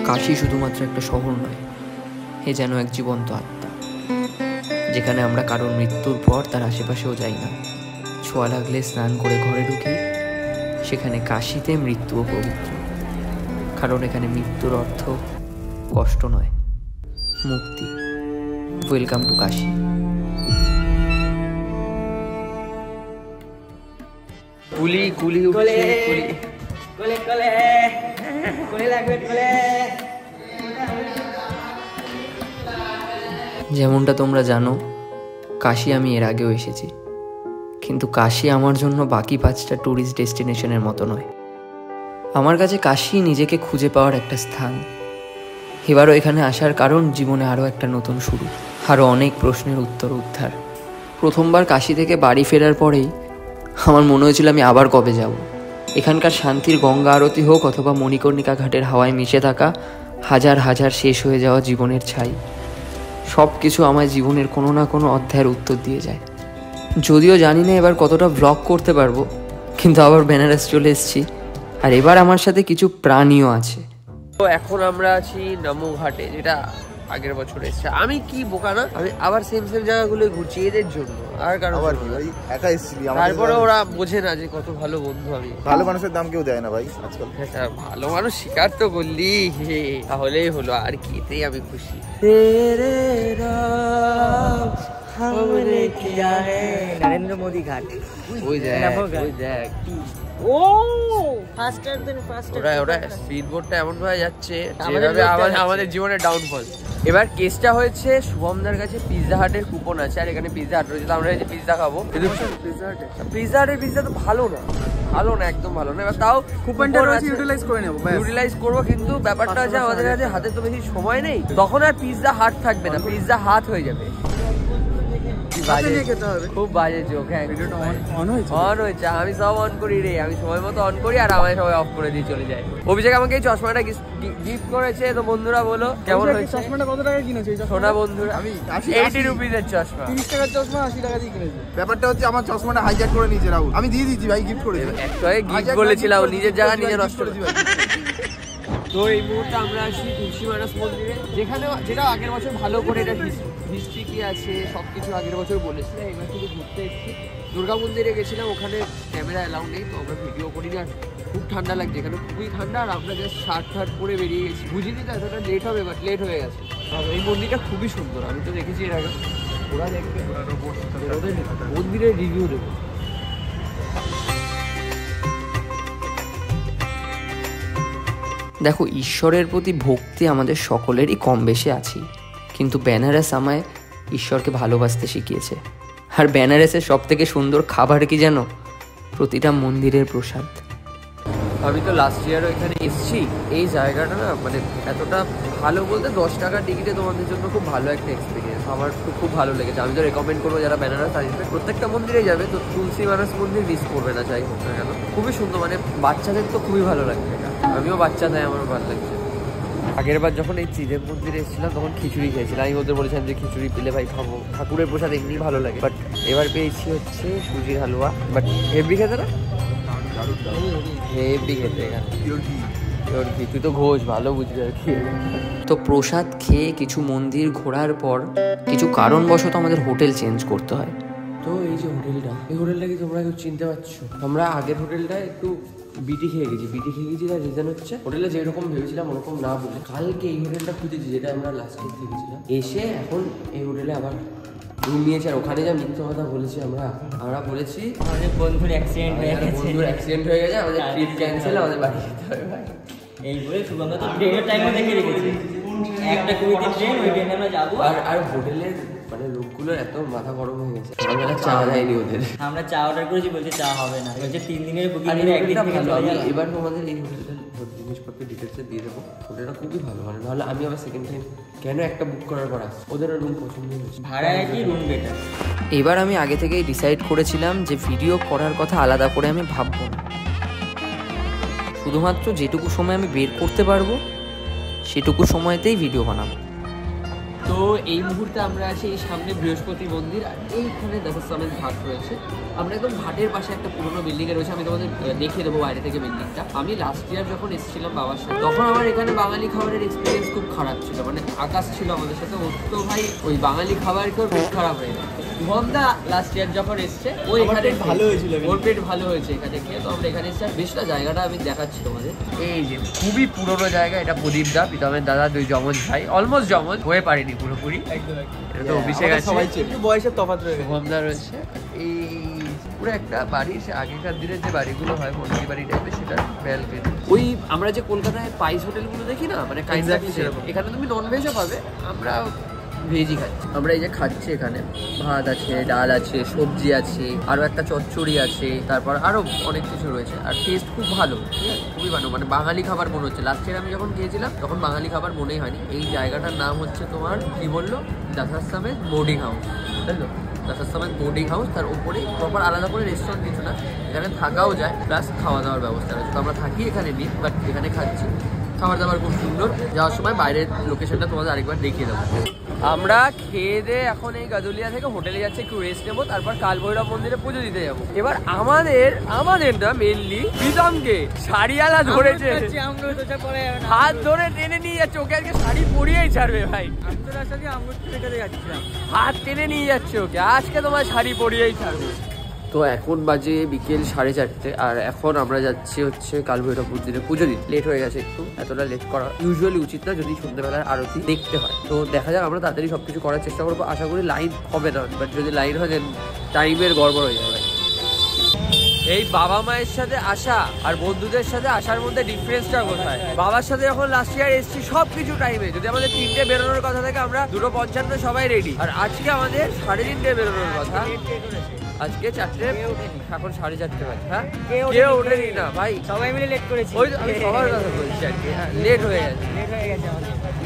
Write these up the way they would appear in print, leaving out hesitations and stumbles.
কাশী শুধুমাত্র একটা শহর নয়, এ যেন এক জীবন্ত আত্মা, যেখানে আমরা কারোর মৃত্যুর পর তার আশেপাশেও যাই না। ছোঁয়া লাগলে স্নান করে ঘরে ঢুকি, সেখানে কাশীতে মৃত্যুও পবিত্র, কারণ এখানে মৃত্যুর অর্থ কষ্ট নয়, মুক্তি। Welcome to Kashi. কুলি কুলি উঠছে, কুলি কোলে কোলে কোলে লাগবে কোলে। যেমনটা তোমরা জানো, কাশী আমি এর আগেও এসেছি, কিন্তু কাশী আমার জন্য বাকি 5টা ট্যুরিস্ট ডেস্টিনেশনের মতো নয়। আমার কাছে কাশী নিজেকে খুঁজে পাওয়ার একটা স্থান। এবারও এখানে আসার কারণ জীবনে আরও একটা নতুন শুরু, আরও অনেক প্রশ্নের উত্তর উদ্ধার। প্রথমবার কাশী থেকে বাড়ি ফেরার পরেই আমার মনে হয়েছিল আমি আবার কবে যাব। এখানকার শান্তির গঙ্গা আরতি হোক অথবা মণিকর্ণিকা ঘাটের হাওয়ায় মিশে থাকা হাজার হাজার শেষ হয়ে যাওয়া জীবনের ছাই, সব কিছু আমায় জীবনের কোনো না কোনো অধ্যায়ের উত্তর দিয়ে যায়। যদিও জানি না এবার কতটা ব্লগ করতে পারবো, কিন্তু আবার বেনারস চলে এসেছি, আর এবার আমার সাথে কিছু প্রাণীও আছে। তো এখন আমরা আছি নামো ঘাটে, যেটা আগের বছর এসেছে। আমি কি বোকা না, আমি আবার সেম জায়গাগুলো ঘুরছি এদের জন্য, আর কারণ একা এসেছিলি। তারপরে ওরা বোঝে না যে কত ভালো বন্ধু আমি। ভালো মানুষের দাম কেউ দেয় না ভাই আজকাল। ভালো মানুষ স্বীকার তো করলি, তাহলেই হলো, আর কি, এতেই আমি খুশি। নরেন্দ্র মোদী ঘাট, ওই দেখ ওই দেখ, ও ফাস্টার দেন ফাস্টার। ওরা স্পিড বোটটা এমন ভাবে যাচ্ছে যেভাবে আমাদের জীবনের ডাউনফল। এবার কেসটা হয়েছে, শুভমদার কাছে পিৎজা হাটের কুপন আছে, আর এখানে পিৎজা হাট রয়েছে, আমরা এই যে পিৎজা খাবো, কিন্তু পিৎজা হাটের পিৎজা তো ভালো না, একদম ভালো না। এবার তাও কুপনটা রয়েছে, ইউটিলাইজ করে নেবো, ইউটিলাইজ করবো, কিন্তু ব্যাপারটা হচ্ছে আমাদের কাছে হাতে তো বেশি সময় নেই, তখন আর পিৎজা হাট থাকবে না, পিৎজা হাত হয়ে যাবে। খুব বাজে জোক। হ্যাঁ, অন হয়েছে, আমি সব অন করি রে, আমি সময় মতো অন করি আর আমায় সবাই অফ করে দিয়ে চলে যায়। অভিষেক আমাকে এই চশমাটা গিফট করেছে, তো বন্ধুরা বলো কেমন হয়েছে। চশমাটা কত টাকা কিনেছে? সোনা বন্ধুরা, আমি 80 রুপিসের চশমা, 30 টাকার চশমা 80 টাকা দিয়ে কিনেছে। ব্যাপারটা হচ্ছে আমার চশমাটা হাইজ্যাক করে নিয়েছে রাহুল, আমি দিয়ে দিচ্ছি ভাই, গিফট করেছি। গিফট বলেছিলাম, নিজের জায়গা নিজে নষ্ট করেছি ভাই। তো এই মুহূর্তে আমরা আসি তুলসী মানস মন্দিরে, যেটা আগের বছর ভালো করে এটা হিস্ট্রি কি আছে সবকিছু আগের বছর বলেছিলাম। এবার শুধু ঘুরতে এসেছি। দুর্গা মন্দিরে গেছিলাম, ওখানে ক্যামেরা অ্যালাউ নেই, তো আমরা ভিডিও করি না। খুব ঠান্ডা লাগছে এখানে, খুবই ঠান্ডা, আর আমরা জাস্ট শার্ট পরে বেরিয়ে গেছি। বুঝিনি তো এতটা লেট হবে, বাট লেট হয়ে গেছে। এই মন্দিরটা খুবই সুন্দর, আমি তো দেখেছি এর আগে। ওরা দেখবে, ওদের মন্দিরের রিভিউ দেবো। দেখো, ঈশ্বরের প্রতি ভক্তি আমাদের সকলেরই কম বেশি আছেই, কিন্তু বেনারস আমায় ঈশ্বরকে ভালোবাসতে শিখিয়েছে। আর বেনারসের সব থেকে সুন্দর খাবার কি জানো? প্রতিটা মন্দিরের প্রসাদ। আমি তো লাস্ট ইয়ারও এখানে এসেছি। এই জায়গাটা না মানে এতটা ভালো বলতে 10 টাকার টিকিটে তোমাদের জন্য খুব ভালো একটা এক্সপিরিয়েন্স। আমার তো খুব ভালো লেগেছে। আমি তো রেকমেন্ড করবো যারা বেনারস আসবে প্রত্যেকটা মন্দিরে যাবে, তো তুলসী মানস মন্দির মিস করবে না, যাই হোক না কেন। খুবই সুন্দর, মানে বাচ্চাদের তো খুবই ভালো লাগবে এটা। আমিও বাচ্চা, তাই আমারও ভালো লাগছে। আগের বার যখন এই চিদেব মন্দিরে এসেছিলাম তখন খিচুড়ি খেয়েছিলাম। আমি ওদের বলেছিলাম যে খিচুড়ি পেলে ভাই খাবো, ঠাকুরের প্রসাদ এমনি ভালো লাগে, বাট এবার পেয়েছি হচ্ছে সুজির হালুয়া। বাট হেভি খেতে না, হেভি খেতে। তুই তো ঘোষ, ভালো বুঝবি আর কি। তো প্রসাদ খেয়ে কিছু মন্দির ঘোরার পর কিছু কারণবশত আমাদের হোটেল চেঞ্জ করতে হয়। তো এই যে হোটেলটা, এই হোটেলটা কি তোমরা কেউ চিনতে পারছো? আমরা আগের হোটেলটা একটু বিটি খেয়ে গেছি, তার রিজন হচ্ছে হোটেলে যেরকম ভেবেছিলাম ওরকম না বলে কালকে এই হোটেলটা খুঁজেছি, যেটা আমরা লাস্ট উইক থেকেছিলাম, এসে এখন এই হোটেলে আবার রুম নিয়েছি। আর ওখানে যা মিথ্যা কথা বলেছি আমরা বলেছি আমাদের বন্ধুর অ্যাক্সিডেন্ট হয়ে গেছে, আমাদের ট্রিপ ক্যান্সেল, আমাদের বাড়ি যেতে হবে ভাই। এই বলে শুধু আমরা তো ট্রেনের টাইমে দেখে রেখেছি, একটা 20 ট্রেন, ওই ট্রেনে আমরা যাবো। আর হোটেলের মানে লোকগুলোর এত মাথা গরম হয়ে গেছে, সকালবেলা চা দেয়নি ওদের। আমরা চা অর্ডার করেছি, বলছে চা হবে না, বলছে 3 দিনের বুকিং নিয়ে একদিন থেকে চলে যাবে। এবার তোমাদের এই হোটেলটা জিনিসপত্র ডিটেলসে দিয়ে দেবো। হোটেলটা খুবই ভালো, মানে নাহলে আমি আবার সেকেন্ড টাইম কেন একটা বুক করার পর আসছি। ওদেরও রুম পছন্দ হয়েছে, ভাড়া একই, রুম বেটার। এবার আমি আগে থেকেই ডিসাইড করেছিলাম যে ভিডিও করার কথা আলাদা করে আমি ভাববো না, শুধুমাত্র যেটুকু সময় আমি বের করতে পারবো সেটুকু সময়তেই ভিডিও বানাবো। তো এই মুহূর্তে আমরা আছি এই সামনে বৃহস্পতি মন্দির, আর এইখানে দাসাসামেদ ঘাট রয়েছে। আমরা একদম ঘাটের পাশে একটা পুরোনো বিল্ডিংয়ে রয়েছে, আমি তোমাদের দেখিয়ে দেবো বাইরে থেকে বিল্ডিংটা। আমি লাস্ট ইয়ার যখন এসেছিলাম বাবার সাথে, তখন আমার এখানে বাঙালি খাবারের এক্সপিরিয়েন্স খুব খারাপ ছিল। মানে আকাশ ছিল আমাদের সাথে, ওর তো ভাই ওই বাঙালি খাবার খেয়ে খুব খারাপ হয়ে গেছে। শুভমদা লাস্ট ইয়ার যখন এসছে ও এখানে ভালো হয়েছিল, ওর পেট ভালো হয়েছে এখানে খেয়ে। তো আমরা এখানে এসেছি, আর বেশটা জায়গাটা আমি দেখাচ্ছি তোমাদের। এই যে খুবই পুরোনো জায়গা, এটা প্রদীপ দা, প্রীতমের দাদা, দুই যমজ ভাই, অলমোস্ট যমজ, হয়ে পারিনি পুরোপুরি। এটা তো অভিষেক আছে, বয়সের তফাৎ রয়েছে। শুভমদা রয়েছে। এই পুরো একটা বাড়ি, সে আগেকার দিনের যে বাড়িগুলো হয় মন্দির বাড়ি টাইপের, সেটা ব্যালকনি। ওই আমরা যে কলকাতায় পাইস হোটেলগুলো দেখি না, মানে এখানে তুমি ননভেজও পাবে, আমরা ভেজই খাচ্ছি। আমরা এই যে খাচ্ছি, এখানে ভাত আছে, ডাল আছে, সবজি আছে, আরও একটা চচ্চড়ি আছে, তারপর আরও অনেক কিছু রয়েছে। আর টেস্ট খুব ভালো, খুবই ভালো, মানে বাঙালি খাবার মনে হচ্ছে। লাস্ট ইয়ার আমি যখন গিয়েছিলাম তখন বাঙালি খাবার মনেই হয়নি। এই জায়গাটার নাম হচ্ছে তোমার কি বললো, দাসাসামেদ বোর্ডিং হাউস, বুঝলো? দাসাসামেদ বোর্ডিং হাউস, তার উপরে প্রপার আলাদা করে রেস্টুরেন্ট কিছু না, এখানে থাকাও যায়, প্লাস খাওয়া দাওয়ার ব্যবস্থা রয়েছে। তো আমরা থাকি এখানে নিই, বাট এখানে খাচ্ছি। খাবার দাবার খুব সুন্দর। যাওয়ার সময় বাইরের লোকেশনটা তোমাদের আরেকবার দেখিয়ে দেবো। আমরা খেয়ে দিয়ে এখন এই গাজুলিয়া থেকে হোটেলে যাচ্ছি, একটু রেস্ট নেবো, তারপর কালভৈরব মন্দিরে পুজো দিতে যাবো। এবার আমাদের না মেনলি প্রীতমকে শাড়িওয়ালা ধরেছে, হাত ধরে টেনে নিয়ে যাচ্ছে, ওকে আজকে শাড়ি পরিয়েই ছাড়বে ভাই। হাত টেনে নিয়ে যাচ্ছে ওকে, আজকে তোমার শাড়ি পরিয়েই ছাড়বে। তো এখন বাজে বিকেল 4:30, আর এখন আমরা যাচ্ছি হচ্ছে কালভৈরব মন্দিরে পুজো দিতে। লেট হয়ে গেছে একটু, এতটা লেট করা ইউজুয়ালি উচিত না যদি সন্ধ্যেবেলার আরতি দেখতে হয়। তো দেখা যাক, আমরা তাড়াতাড়ি সবকিছু করার চেষ্টা করবো। আশা করি লাইন হবে না, বাট যদি লাইন হয় দেন টাইমের গড়বড় হয়ে যাবে। এই বাবা মায়ের সাথে আসা আর বন্ধুদের সাথে আসার মধ্যে ডিফারেন্সটা কোথায়? বাবার সাথে যখন লাস্ট ইয়ার এসেছি সবকিছু টাইমে, যদি আমাদের 3টে বেরোনোর কথা থাকে আমরা 2:55 সবাই রেডি, আর আজকে আমাদের 3:30 বেরোনোর কথা, আজকে 4টে, এখন 4:30 বাজে। হ্যাঁ, কেউ ওঠেনি না ভাই, সবাই মিলে লেট করেছি। ওই আমি সবার কথা বলছি আর কি, লেট হয়ে গেছে,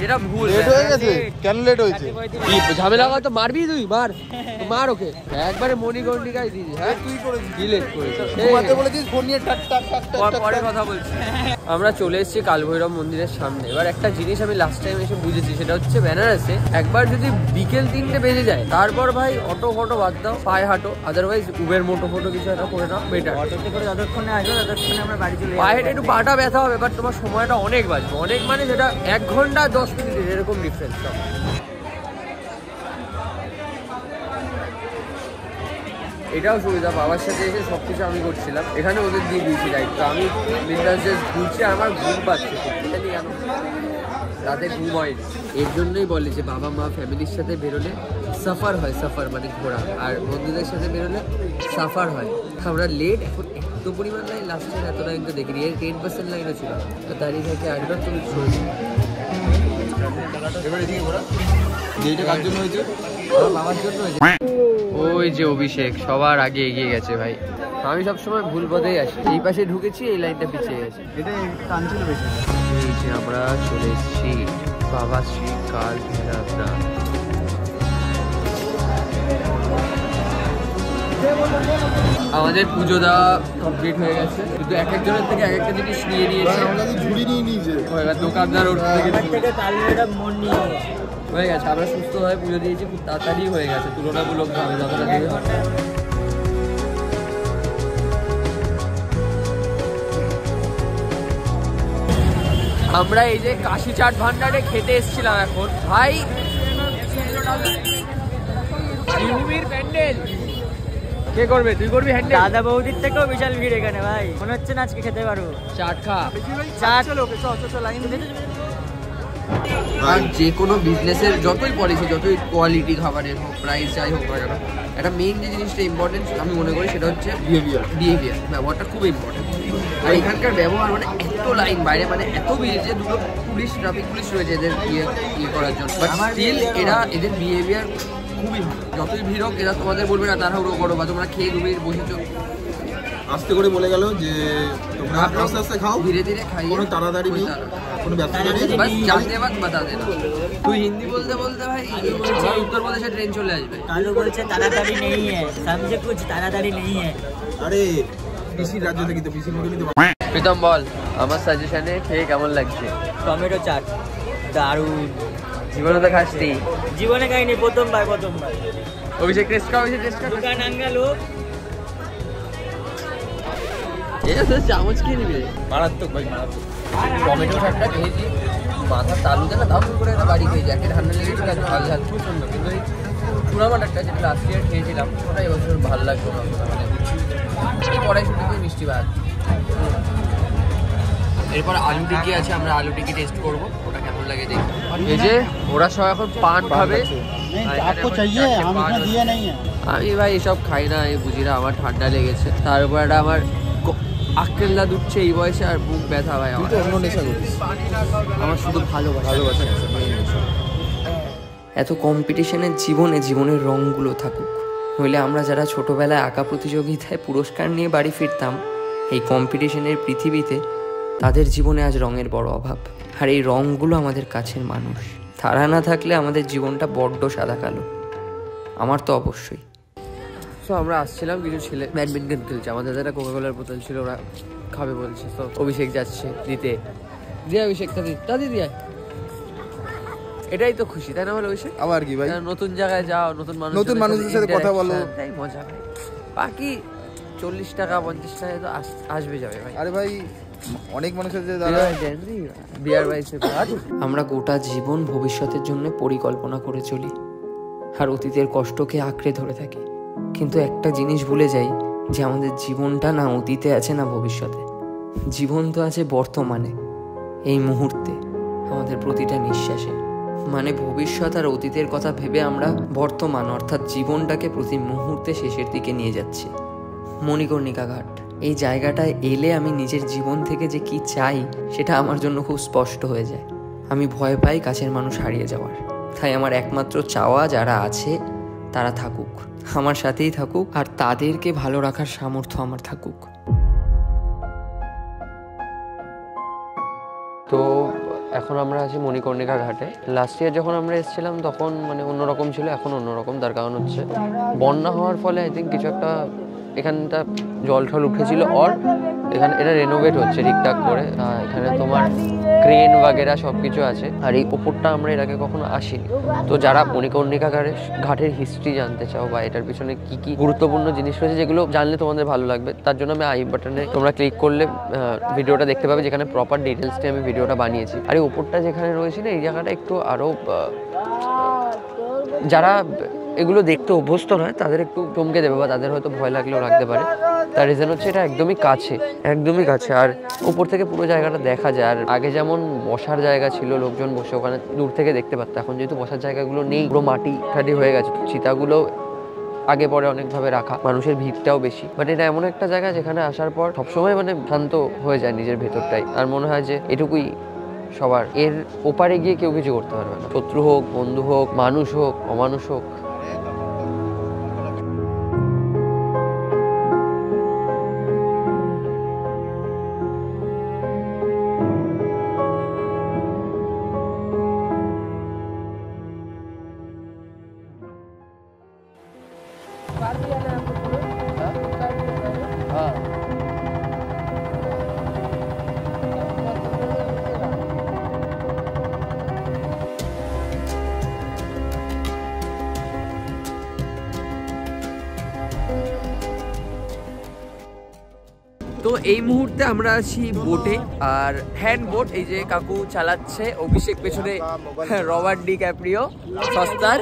যেটা ভুল। লেট হয়ে গেছে কেন? লেট হয়েছে কি ঝামেলা? তো মারবি তুই, মার ওকে একবারে মণিকর্ণিকায় দিদি। হ্যাঁ তুই করেছিস, কি লেট করেছিস? বলেছিস ফোন নিয়ে টাক টাক টাক টাক পরে কথা বলছি। আমরা চলে এসেছি কালভৈরব মন্দিরের সামনে। এবার একটা জিনিস আমি লাস্ট টাইম এসে বুঝেছি, সেটা হচ্ছে বেনারসে একবার যদি বিকেল 3টে বেজে যায়, তারপর ভাই অটো ফটো বাদ দাও, পায়ে হাঁটো, আদারওয়াইজ উবের মোটো ফটো কিছু একটা করে নাও, বেটার। অটোতে করে যতক্ষণে আসবে ততক্ষণে আমরা বাড়ি চলে যাবো। পায়ে হেঁটে একটু পাটা ব্যথা হবে, বাট তোমার সময়টা অনেক বাঁচবে, অনেক মানে যেটা 1 ঘন্টা 10 মিনিট এরকম ডিফারেন্স। এটাও সুবিধা, বাবার সাথে এসে সবকিছু আমি করছিলাম, এখানে ওদের দিয়ে দিয়েছি দায়িত্ব। আমি বিন্দাস জাস্ট ঘুরছি, আমার ঘুম পাচ্ছে কেন, রাতে ঘুম হয়নি। এর জন্যই বলে যে বাবা মা ফ্যামিলির সাথে বেরোলে সাফার হয়, সাফার মানে ঘোরা, আর বন্ধুদের সাথে বেরোলে সাফার হয়। আমরা লেট, এখন এত পরিমাণ লাইন, লাস্ট টাইম এত লাইন তো দেখিনি, এর 10% লাইনও ছিল। তো দাঁড়িয়ে থেকে আসবার তুমি শুনেছি কার জন্য হয়েছে? বাবার জন্য হয়েছে। ওই যে অভিষেক সবার আগে এগিয়ে গেছে ভাই, আমি সবসময় ভুল পথেই আসি। এই পাশে ঢুকেছি, এই লাইনটা পিছিয়ে গেছে। এটা টানছিল বেশি। এই যে আমরা চলে এসেছি বাবা শ্রী কালভৈরব। আমাদের পুজো দেওয়া কমপ্লিট হয়ে গেছে, কিন্তু এক একজনের থেকে এক একটা জিনিস নিয়ে নিয়েছে। ঝুড়ি নিয়ে নিয়েছে দোকানদার ওর থেকে মন নিয়ে হয়ে গেছে। আমরা সুস্থভাবে পুজো দিয়েছি, খুব তাড়াতাড়ি হয়ে গেছে তুলনামূলকভাবে যতটা দেরি হয়। আমরা এই যে কাশি চাট ভান্ডারে খেতে এসেছিলাম এখন ভাই, প্যান্ডেল কে করবে? তুই করবি হ্যান্ডেল? দাদা বৌদির থেকেও বিশাল ভিড় এখানে ভাই, মনে হচ্ছে না আজকে খেতে পারবো। চাট খা, চাট আর যে কোনো বিজনেসের যতই পলিসি, যতই কোয়ালিটি খাবারের হোক, প্রাইস যাই হোক না কেন, একটা মেইন যে জিনিসটা ইম্পর্টেন্ট আমি মনে করি সেটা হচ্ছে বিহেভিয়ার। ব্যবহারটা খুব ইম্পর্টেন্ট। আর এখানকার ব্যবহার মানে এত লাইন বাইরে, মানে এত ভিড় যে 2টো পুলিশ, ট্রাফিক পুলিশ রয়েছে এদের ইয়ে করার জন্য, বাট স্টিল এদের বিহেভিয়ার খুবই ভালো। যতই ভিড় হোক এরা তোমাদের বলবে না তাড়াহুড়ো করো, বা তোমরা খেয়ে 2 মিনিট বসেছো, আস্তে করে বলে গেল যে তোমরা আস্তে আস্তে খাও, ধীরে ধীরে খাই, কোনো তাড়াতাড়ি নেই, কোনো ব্যবসা নেই, বাস জানতে বাদ বাতা দেনা। তুই হিন্দি বলতে বলতে ভাই আমার উত্তরপ্রদেশে ট্রেন চলে আসবে। কালু বলছে তাড়াতাড়ি নেই সমঝে কুছ তাড়াতাড়ি নেই। আরে পিসির রাজ্য থেকে তো পিসির মতনই তো। প্রীতম বল। আমার সাজেশনে খেয়ে কেমন লাগছে? টমেটো চাট দারুণ। জীবনে তো খাসনি? জীবনে খাইনি, প্রথমবার। অভিষেক টেস্ট কর, অভিষেক টেস্ট কর। দোকান আঙ্গালো এটা তো চামচ খেয়ে নিবি। মারাত্মক ভাই, মারাত্মক। টমেটো চাটটা খেয়েছি, মাথার তালুতে না দাম করে একটা বাড়ি খেয়েছি। একটা ঠান্ডা লেগেছিল, ঝাল ঝাল খুব সুন্দর। কিন্তু এই চূড়া মাটারটা যেটা লাস্ট ইয়ার খেয়েছিলাম ওটা এবছর ভালো লাগলো না। মানে কড়াইশুটি দিয়ে মিষ্টি ভাত। এরপর আলু টিকি আছে, আমরা আলু টিকি টেস্ট করবো, ওটা কেমন লাগে দেখি। এই যে ওরা সব এখন পান খাবে। আমি ভাই এসব খাই না, এই বুঝি না, আমার ঠান্ডা লেগেছে। তার উপর একটা আমার আক্কেল্লা দুধছে এই বয়সে, আর বুক ব্যথা ভাই। আমার অন্য নেশা করিস? আমার শুধু ভালোবাসা। এত কম্পিটিশনের জীবনের রঙগুলো থাকুক, নইলে আমরা যারা ছোটবেলায় আঁকা প্রতিযোগিতায় পুরস্কার নিয়ে বাড়ি ফিরতাম, এই কম্পিটিশনের পৃথিবীতে তাদের জীবনে আজ রঙের বড় অভাব। আর এই রঙগুলো আমাদের কাছের মানুষ। তারা না থাকলে আমাদের জীবনটা বড্ড সাদা কালো। আমার তো অবশ্যই। সো আমরা আসছিলাম, কিছু ছেলে ব্যাডমিন্টন খেলছে, আমাদের একটা কোকাকোলার বোতল ছিল, ওরা খাবে বলছে। তো অভিষেক যাচ্ছে দিতে। দিয়ে অভিষেক দাদি দিয়ে। এটাই তো খুশি, তাই না বলো অভিষেক? আবার কি ভাই, নতুন জায়গায় যাও, নতুন মানুষের সাথে কথা বলো, তাই মজা ভাই। বাকি 40 টাকা 50 টাকা তো আসবে যাবে ভাই। আরে ভাই অনেক মানুষের যে আমরা গোটা জীবন ভবিষ্যতের জন্য পরিকল্পনা করে চলি, আর অতীতের কষ্টকে আঁকড়ে ধরে থাকি। কিন্তু একটা জিনিস ভুলে যাই, যে আমাদের জীবনটা না অতীতে আছে না ভবিষ্যতে। জীবন তো আছে বর্তমানে, এই মুহূর্তে, আমাদের প্রতিটা নিঃশ্বাসে। মানে ভবিষ্যৎ আর অতীতের কথা ভেবে আমরা বর্তমান অর্থাৎ জীবনটাকে প্রতি মুহূর্তে শেষের দিকে নিয়ে যাচ্ছি। মণিকর্ণিকা ঘাট, এই জায়গাটায় এলে আমি নিজের জীবন থেকে যে কি চাই সেটা আমার জন্য খুব স্পষ্ট হয়ে যায়। আমি ভয় পাই কাছের মানুষ হারিয়ে যাওয়ার। তাই আমার একমাত্র চাওয়া যারা আছে তারা থাকুক, আমার সাথেই থাকুক, আর তাদেরকে ভালো রাখার সামর্থ্য আমার থাকুক। তো এখন আমরা আছি মণিকর্ণিকা ঘাটে। লাস্ট ইয়ার যখন আমরা এসেছিলাম তখন মানে অন্যরকম ছিল, এখন অন্যরকম। তার কারণ হচ্ছে বন্যা হওয়ার ফলে আই থিঙ্ক কিছু একটা এখানটা জল ঠল উঠেছিল। এখানে এটা রেনোভেট হচ্ছে ঠিকঠাক করে। এখানে তোমার ক্রেন বাগেরা সব কিছু আছে। আর এই ওপরটা আমরা এর আগে কখনো আসিনি। তো যারা মণিকর্ণিকা ঘাটের হিস্ট্রি জানতে চাও বা এটার পিছনে কি কি গুরুত্বপূর্ণ জিনিস রয়েছে যেগুলো জানলে তোমাদের ভালো লাগবে, তার জন্য আমি আই বাটনে তোমরা ক্লিক করলে ভিডিওটা দেখতে পাবে, যেখানে প্রপার ডিটেলস নিয়ে আমি ভিডিওটা বানিয়েছি। আর এই ওপরটা যেখানে রয়েছে না, এই জায়গাটা একটু আরও যারা এগুলো দেখতে অভ্যস্ত নয় তাদের একটু চমকে দেবে, বা তাদের হয়তো ভয় লাগলেও লাগতে পারে। তার রিজন হচ্ছে এটা একদমই কাছে, আর উপর থেকে পুরো জায়গাটা দেখা যায়। আর আগে যেমন বসার জায়গা ছিল, লোকজন বসে ওখানে দূর থেকে দেখতে পারতো, এখন যেহেতু বসার জায়গাগুলো নেই, পুরো মাটি ঠাটি হয়ে গেছে। চিতাগুলো আগে পরে অনেকভাবে রাখা, মানুষের ভিড়টাও বেশি। বাট এটা এমন একটা জায়গা যেখানে আসার পর সবসময় মানে শান্ত হয়ে যায় নিজের ভেতরটাই। আর মনে হয় যে এটুকুই সবার, এর ওপারে গিয়ে কেউ কিছু করতে পারবে না। শত্রু হোক, বন্ধু হোক, মানুষ হোক, অমানুষ হোক। তো এই মুহূর্তে আমরা আছি বোটে, আর হ্যান্ড বোট। এই যে কাকু চালাচ্ছে, অভিষেক পেছনে রবার্ট ডি ক্যাপ্রিও সস্তার।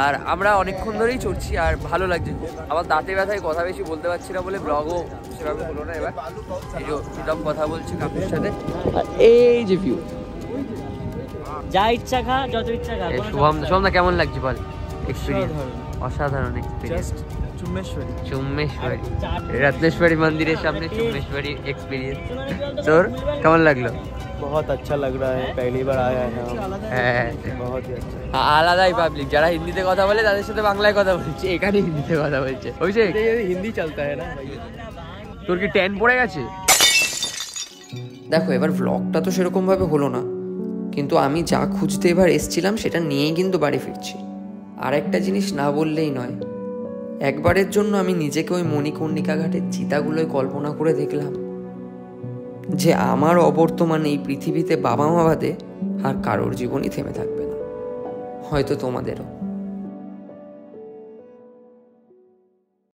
আর আমরা অনেকক্ষণ ধরেই চড়ছি, আর ভালো লাগছে। আমার দাঁতে ব্যথায় কথা বেশি বলতে পারছি না বলে ব্লগও সেভাবে হলো না। এবার এই যে সুতম কথা বলছি কাকুর সাথে, আর এই যে ভিউ, যা ইচ্ছা খা, যত ইচ্ছা খা। শুভম দা কেমন লাগছে বল? এক্সপিরিয়েন্স অসাধারণ এক্সপিরিয়েন্স। চুম্মেশ্বরী रत्नेश्वरी मंदिर सामने चुम्मेश्वरी एक्सपीरियंस। তোর কেমন লাগলো? बहुत अच्छा लग रहा है, पहली बार आया है हम, बहुत ही अच्छा। আলাদাই পাবলিক, যারা হিন্দিতে কথা বলে তাদের সাথে বাংলায় কথা বলছে, এখানে হিন্দিতে কথা বলছে। অভিষেক हिंदी चलता है ना। তোর কি টেন পড়ে গেছে? দেখো এবার ভ্লগটা তো সেরকম ভাবে হলো না, কিন্তু আমি যা খুঁজতে এবার এসছিলাম সেটা নিয়েই কিন্তু বাড়ি ফিরছি। আর একটা জিনিস না বললেই নয়, একবারের জন্য আমি নিজেকে ওই মণিকর্ণিকা ঘাটের চিতাগুলোয় কল্পনা করে দেখলাম। যে আমার অবর্তমানে এই পৃথিবীতে বাবা মা বাদে আর কারোর জীবনই থেমে থাকবে না, হয়তো তোমাদেরও।